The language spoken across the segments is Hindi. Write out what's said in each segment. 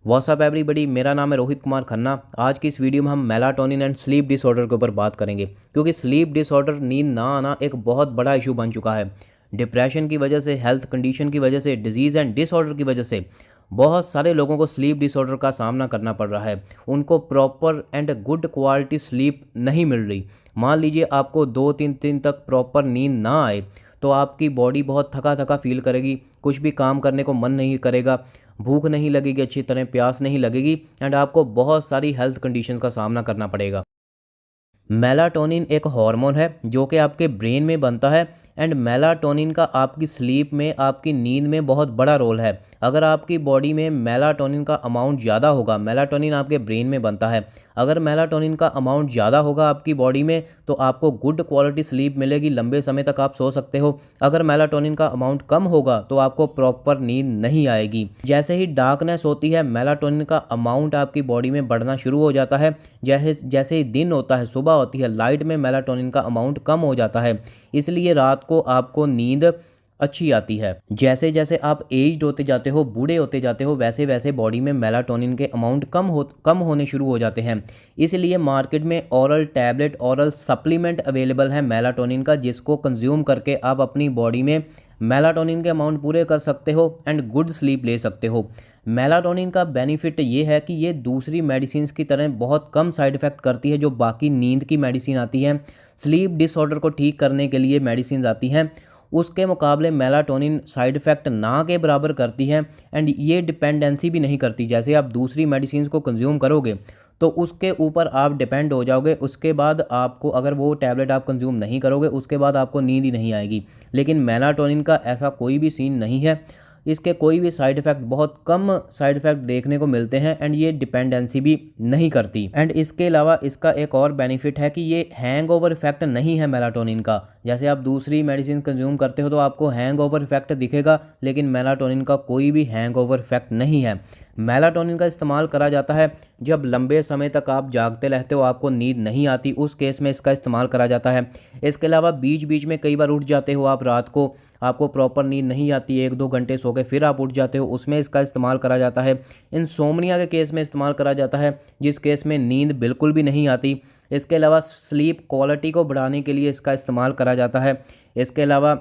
व्हाट्सअप एवरीबॉडी, मेरा नाम है रोहित कुमार खन्ना। आज की इस वीडियो में हम मेलाटोनिन एंड स्लीप डिसऑर्डर के ऊपर बात करेंगे, क्योंकि स्लीप डिसऑर्डर, नींद ना आना, एक बहुत बड़ा इशू बन चुका है। डिप्रेशन की वजह से, हेल्थ कंडीशन की वजह से, डिजीज़ एंड डिसऑर्डर की वजह से बहुत सारे लोगों को स्लीप डिसऑर्डर का सामना करना पड़ रहा है। उनको proper and good quality sleep नहीं मिल रही। मान लीजिए आपको 2-3 दिन तक प्रॉपर नींद ना आए तो आपकी बॉडी बहुत थका थका फील करेगी, कुछ भी काम करने को मन नहीं करेगा, भूख नहीं लगेगी, अच्छी तरह प्यास नहीं लगेगी एंड आपको बहुत सारी हेल्थ कंडीशंस का सामना करना पड़ेगा। मेलाटोनिन एक हार्मोन है जो कि आपके ब्रेन में बनता है एंड मेलाटोनिन का आपकी स्लीप में, आपकी नींद में बहुत बड़ा रोल है। अगर आपकी बॉडी में मेलाटोनिन का अमाउंट ज़्यादा होगा, मेलाटोनिन आपके ब्रेन में बनता है, अगर मेलाटोनिन का अमाउंट ज़्यादा होगा आपकी बॉडी में तो आपको गुड क्वालिटी स्लीप मिलेगी, लंबे समय तक आप सो सकते हो। अगर मेलाटोनिन का अमाउंट कम होगा तो आपको प्रॉपर नींद नहीं आएगी। जैसे ही डार्कनेस होती है, मेलाटोनिन का अमाउंट आपकी बॉडी में बढ़ना शुरू हो जाता है। जैसे जैसे ही दिन होता है, सुबह होती है, लाइट में मेलाटोनिन का अमाउंट कम हो जाता है, इसलिए रात को आपको नींद अच्छी आती है। जैसे जैसे आप एज्ड होते जाते हो, बूढ़े होते जाते हो, वैसे वैसे बॉडी में मेलाटोनिन के अमाउंट कम होने शुरू हो जाते हैं। इसलिए मार्केट में oral tablet, oral supplement available है मेलाटोनिन का, जिसको कंज्यूम करके आप अपनी बॉडी में मेलाटोनिन के अमाउंट पूरे कर सकते हो एंड गुड स्लीप ले सकते हो। मेलाटोनिन का बेनिफिट ये है कि ये दूसरी मेडिसिन की तरह बहुत कम साइड इफ़ेक्ट करती है जो बाकी नींद की मेडिसिन आती हैं, स्लीप डिसऑर्डर को ठीक करने के लिए मेडिसिन आती हैं, उसके मुकाबले मेलाटोनिन साइड इफ़ेक्ट ना के बराबर करती है एंड ये डिपेंडेंसी भी नहीं करती। जैसे आप दूसरी मेडिसिन को कंज्यूम करोगे तो उसके ऊपर आप डिपेंड हो जाओगे, उसके बाद आपको, अगर वो टैबलेट आप कंज्यूम नहीं करोगे उसके बाद आपको नींद ही नहीं आएगी। लेकिन मेलाटोनिन का ऐसा कोई भी सीन नहीं है, इसके कोई भी साइड इफ़ेक्ट, बहुत कम साइड इफ़ेक्ट देखने को मिलते हैं एंड ये डिपेंडेंसी भी नहीं करती। एंड इसके अलावा इसका एक और बेनिफिट है कि ये हैंगओवर इफेक्ट नहीं है मेलाटोनिन का। जैसे आप दूसरी मेडिसिन कंज्यूम करते हो तो आपको हैंगओवर इफेक्ट दिखेगा, लेकिन मेलाटोनिन का कोई भी हैंगओवर इफेक्ट नहीं है। मेलाटोनिन का इस्तेमाल करा जाता है जब लंबे समय तक आप जागते रहते हो, आपको नींद नहीं आती, उस केस में इसका इस्तेमाल करा जाता है। इसके अलावा बीच बीच में कई बार उठ जाते हो आप रात को, आपको प्रॉपर नींद नहीं आती, 1-2 घंटे सो के फिर आप उठ जाते हो, उसमें इसका इस्तेमाल करा जाता है। इंसोम्निया के केस में इस्तेमाल करा जाता है, जिस केस में नींद बिल्कुल भी नहीं आती। इसके अलावा स्लीप क्वालिटी को बढ़ाने के लिए इसका इस्तेमाल करा जाता है। इसके अलावा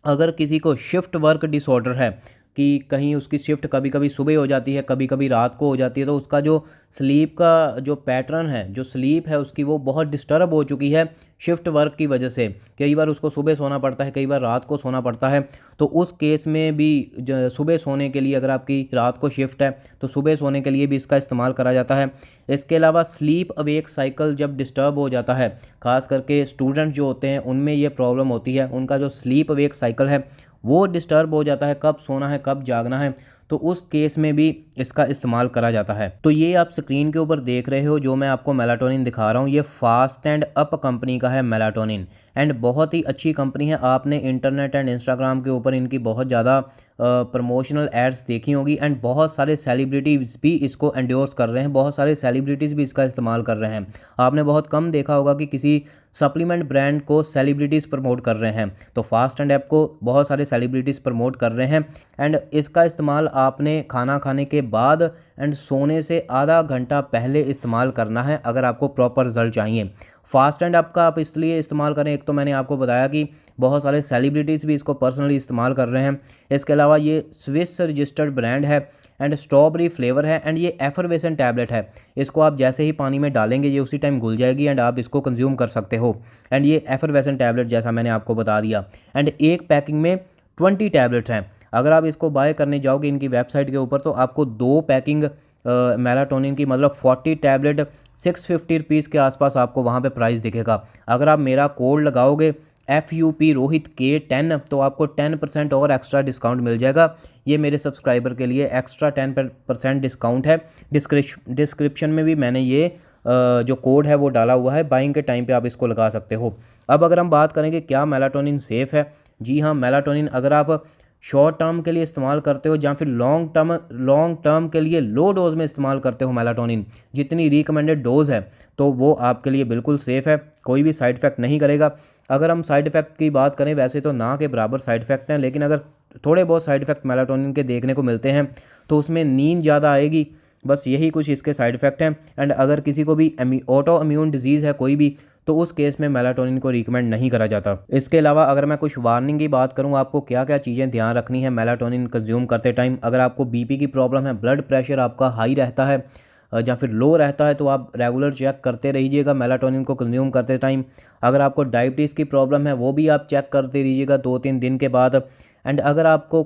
अगर किसी को शिफ्ट वर्क डिसऑर्डर है कि कहीं उसकी शिफ्ट कभी कभी सुबह हो जाती है, कभी कभी रात को हो जाती है, तो उसका जो स्लीप का जो पैटर्न है, जो स्लीप है उसकी, वो बहुत डिस्टर्ब हो चुकी है शिफ्ट वर्क की वजह से। कई बार उसको सुबह सोना पड़ता है, कई बार रात को सोना पड़ता है, तो उस केस में भी सुबह सोने के लिए, अगर आपकी रात को शिफ्ट है तो सुबह सोने के लिए भी इसका इस्तेमाल करा जाता है। इसके अलावा स्लीप अवेक साइकिल जब डिस्टर्ब हो जाता है, ख़ास करके स्टूडेंट जो होते हैं उनमें ये प्रॉब्लम होती है, उनका जो स्लीप अवेक साइकिल है वो डिस्टर्ब हो जाता है, कब सोना है कब जागना है, तो उस केस में भी इसका इस्तेमाल करा जाता है। तो ये आप स्क्रीन के ऊपर देख रहे हो जो मैं आपको मेलाटोनिन दिखा रहा हूँ, ये फास्ट एंड अप कंपनी का है मेलाटोनिन एंड बहुत ही अच्छी कंपनी है। आपने इंटरनेट एंड इंस्टाग्राम के ऊपर इनकी बहुत ज़्यादा प्रमोशनल एड्स देखी होगी एंड बहुत सारे सेलिब्रिटीज़ भी इसको एंडोर्स कर रहे हैं, बहुत सारे सेलिब्रिटीज़ भी इसका इस्तेमाल कर रहे हैं। आपने बहुत कम देखा होगा कि किसी सप्लीमेंट ब्रांड को सेलिब्रिटीज़ प्रमोट कर रहे हैं, तो फास्ट एंड ऐप को बहुत सारे सेलिब्रिटीज़ प्रमोट कर रहे हैं। एंड इसका इस्तेमाल आपने खाना खाने के बाद एंड सोने से आधा घंटा पहले इस्तेमाल करना है अगर आपको प्रॉपर रिजल्ट चाहिए। फास्ट एंड ऐप का आप इसलिए इस्तेमाल करें, एक तो मैंने आपको बताया कि बहुत सारे सेलिब्रिटीज़ भी इसको पर्सनली इस्तेमाल कर रहे हैं। इसके अलावा ये स्विस रजिस्टर्ड ब्रांड है एंड स्ट्रॉबेरी फ्लेवर है एंड ये एफरवेसेंट टैबलेट है। इसको आप जैसे ही पानी में डालेंगे ये उसी टाइम घुल जाएगी एंड आप इसको कंज्यूम कर सकते हो। एंड ये एफरवेसेंट टैबलेट जैसा मैंने आपको बता दिया। एंड एक पैकिंग में 20 टैबलेट्स हैं। अगर आप इसको बाय करने जाओगे इनकी वेबसाइट के ऊपर तो आपको 2 पैकिंग मेलाटोनिन की, मतलब 40 टैबलेट 650 रुपीज़ के आसपास आपको वहाँ पे प्राइस दिखेगा। अगर आप मेरा कोड लगाओगे FUP रोहित K10 तो आपको 10% और एक्स्ट्रा डिस्काउंट मिल जाएगा। ये मेरे सब्सक्राइबर के लिए एक्स्ट्रा 10% डिस्काउंट है। डिस्क्रिप्शन में भी मैंने ये जो कोड है वो डाला हुआ है, बाइंग के टाइम पे आप इसको लगा सकते हो। अब अगर हम बात करेंगे क्या मेलाटोनिन सेफ़ है, जी हाँ, मेलाटोनिन अगर आप शॉर्ट टर्म के लिए इस्तेमाल करते हो या फिर लॉन्ग टर्म के लिए लो डोज में इस्तेमाल करते हो मेलाटोनिन, जितनी रिकमेंडेड डोज है, तो वो आपके लिए बिल्कुल सेफ़ है, कोई भी साइड इफ़ेक्ट नहीं करेगा। अगर हम साइड इफ़ेक्ट की बात करें, वैसे तो ना के बराबर साइड इफ़ेक्ट हैं, लेकिन अगर थोड़े बहुत साइड इफ़ेक्ट मेलाटोनिन के देखने को मिलते हैं तो उसमें नींद ज़्यादा आएगी, बस यही कुछ इसके साइड इफ़ेक्ट हैं। एंड अगर किसी को भी ऑटो इम्यून डिजीज़ है कोई भी, तो उस केस में मेलाटोनिन को रिकमेंड नहीं करा जाता। इसके अलावा अगर मैं कुछ वार्निंग की बात करूँ, आपको क्या क्या चीज़ें ध्यान रखनी है मेलाटोनिन कंज्यूम करते टाइम। अगर आपको बीपी की प्रॉब्लम है, ब्लड प्रेशर आपका हाई रहता है या फिर लो रहता है, तो आप रेगुलर चेक करते रहिएगा मेलाटोनिन को कंज्यूम करते टाइम। अगर आपको डायबिटीज़ की प्रॉब्लम है, वो भी आप चेक करते रहिएगा 2-3 दिन के बाद। एंड अगर आपको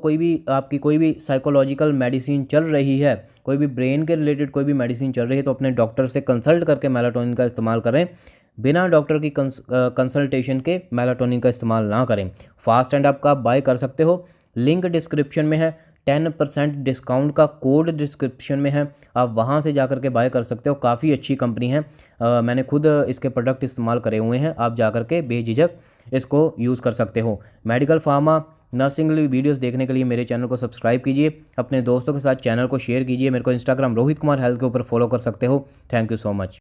आपकी कोई भी साइकोलॉजिकल मेडिसिन चल रही है, कोई भी ब्रेन के रिलेटेड कोई भी मेडिसिन चल रही है, तो अपने डॉक्टर से कंसल्ट करके मेलाटोनिन का इस्तेमाल करें। बिना डॉक्टर की कंसल्टेशन के मेलाटोनिन का इस्तेमाल ना करें। फास्ट एंड आप बाय कर सकते हो, लिंक डिस्क्रिप्शन में है। 10% डिस्काउंट का कोड डिस्क्रिप्शन में है, आप वहां से जाकर के बाय कर सकते हो। काफ़ी अच्छी कंपनी है, मैंने खुद इसके प्रोडक्ट इस्तेमाल करे हुए हैं। आप जाकर के बेझिझक इसको यूज़ कर सकते हो। मेडिकल फार्मा नर्सिंग वीडियोस देखने के लिए मेरे चैनल को सब्सक्राइब कीजिए, अपने दोस्तों के साथ चैनल को शेयर कीजिए। मेरे को इंस्टाग्राम रोहित कुमार हेल्थ के ऊपर फॉलो कर सकते हो। Thank you so much.